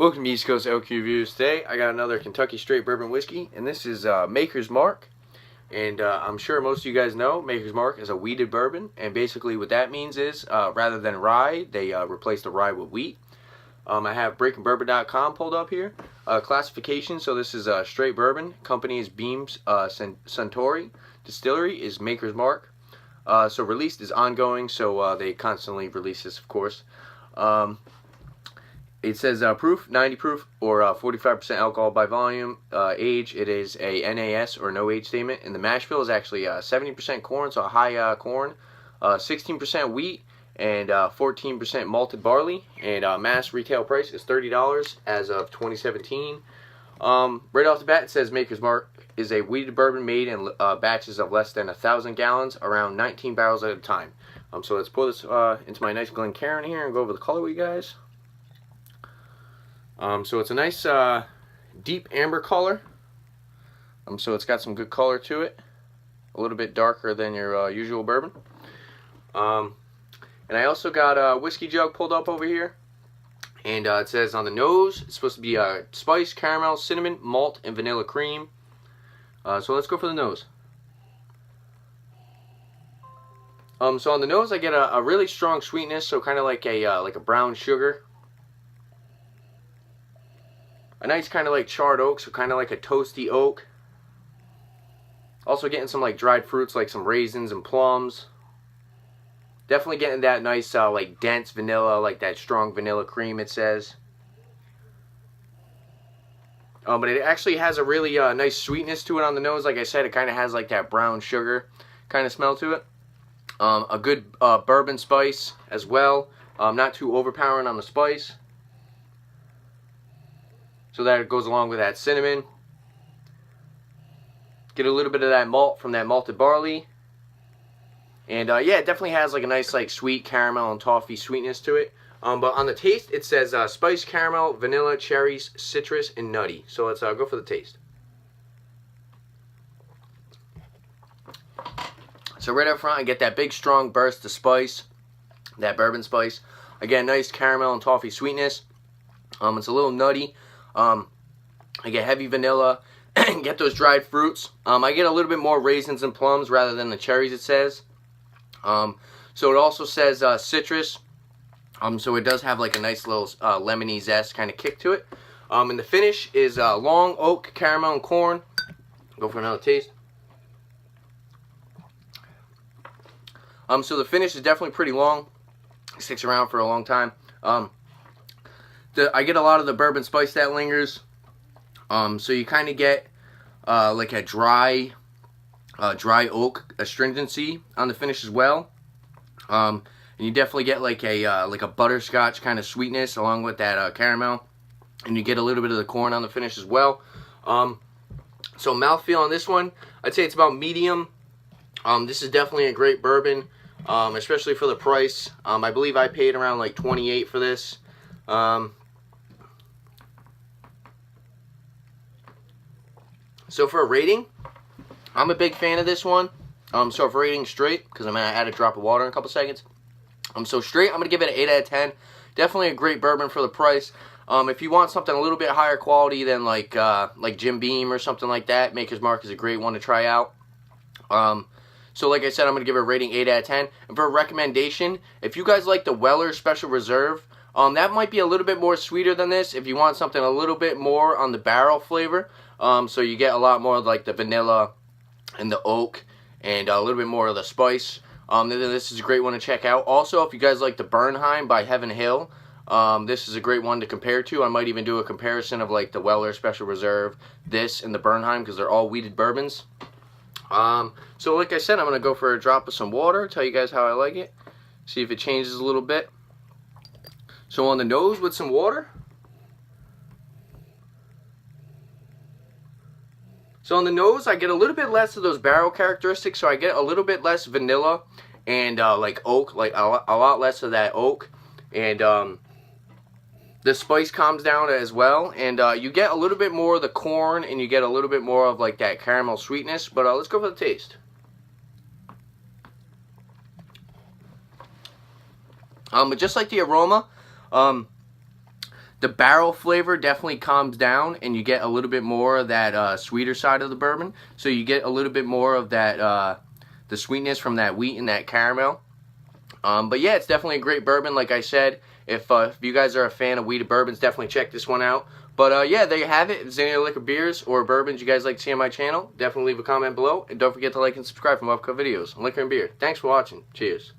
Welcome to East Coast LQ Reviews. Today I got another Kentucky Straight Bourbon Whiskey, and this is Maker's Mark. And I'm sure most of you guys know Maker's Mark is a wheated bourbon, and basically what that means is rather than rye, they replace the rye with wheat. I have breakingbourbon.com pulled up here. Classification, so this is a straight bourbon. Company is Beams Suntory. Distillery is Maker's Mark. So released is ongoing, so they constantly release this, of course. It says proof, 90 proof, or 45% alcohol by volume. Age, it is a NAS or no age statement. And the mash bill is actually 70% corn, so a high corn, 16% wheat, and 14% malted barley. And mass retail price is $30 as of 2017. Right off the bat, it says Maker's Mark is a wheated bourbon made in batches of less than 1,000 gallons, around 19 barrels at a time. So let's pour this into my nice Glencairn here and go over the color with you guys. So it's a nice deep amber color. So it's got some good color to it. A little bit darker than your usual bourbon. And I also got a whiskey jug pulled up over here. And it says on the nose, it's supposed to be spice, caramel, cinnamon, malt, and vanilla cream. So let's go for the nose. So on the nose, I get a really strong sweetness, so kind of like a brown sugar. A nice kind of like charred oak, so kind of like a toasty oak. Also getting some like dried fruits, like some raisins and plums. Definitely getting that nice like dense vanilla, like that strong vanilla cream, it says. But it actually has a really nice sweetness to it on the nose. Like I said, it kind of has like that brown sugar kind of smell to it. A good bourbon spice as well. Not too overpowering on the spice. So that it goes along with that cinnamon. Get a little bit of that malt from that malted barley. And yeah, it definitely has like a nice like sweet caramel and toffee sweetness to it. But on the taste, it says spice, caramel, vanilla, cherries, citrus, and nutty. So let's go for the taste. So right up front, I get that big strong burst of spice. That bourbon spice. Again, nice caramel and toffee sweetness. It's a little nutty. I get heavy vanilla, get those dried fruits. I get a little bit more raisins and plums rather than the cherries, it says. So it also says citrus. So it does have like a nice little lemony zest kind of kick to it. And the finish is long oak, caramel, and corn. Go for another taste. So the finish is definitely pretty long. It sticks around for a long time. I get a lot of the bourbon spice that lingers. So you kind of get like a dry oak astringency on the finish as well. And you definitely get like a butterscotch kind of sweetness along with that caramel. And you get a little bit of the corn on the finish as well. So mouthfeel on this one, I'd say it's about medium. This is definitely a great bourbon, especially for the price. I believe I paid around like $28 for this. So for a rating, I'm a big fan of this one. So for rating straight, because I'm going to add a drop of water in a couple seconds. So straight, I'm going to give it an 8 out of 10. Definitely a great bourbon for the price. If you want something a little bit higher quality than like Jim Beam or something like that, Maker's Mark is a great one to try out. So like I said, I'm going to give it a rating 8 out of 10. And for a recommendation, if you guys like the Weller Special Reserve, that might be a little bit more sweeter than this. If you want something a little bit more on the barrel flavor, so you get a lot more of like the vanilla and the oak and a little bit more of the spice. This is a great one to check out. Also, if you guys like the Bernheim by Heaven Hill, this is a great one to compare to. I might even do a comparison of like the Weller Special Reserve, this, and the Bernheim, because they're all wheated bourbons. So like I said, I'm going to go for a drop of some water, tell you guys how I like it, see if it changes a little bit. So on the nose with some water. So on the nose, I get a little bit less of those barrel characteristics. So I get a little bit less vanilla and like oak, like a lot less of that oak. And the spice calms down as well. And you get a little bit more of the corn, and you get a little bit more of like that caramel sweetness. But let's go for the taste. But just like the aroma, The barrel flavor definitely calms down, and you get a little bit more of that sweeter side of the bourbon. So you get a little bit more of that the sweetness from that wheat and that caramel. But yeah, it's definitely a great bourbon. Like I said, if you guys are a fan of wheated bourbons, definitely check this one out. But yeah, there you have it. If there's any other liquor beers or bourbons you guys like to see on my channel, definitely leave a comment below. And don't forget to like and subscribe for more upcoming videos on liquor and beer. Thanks for watching. Cheers.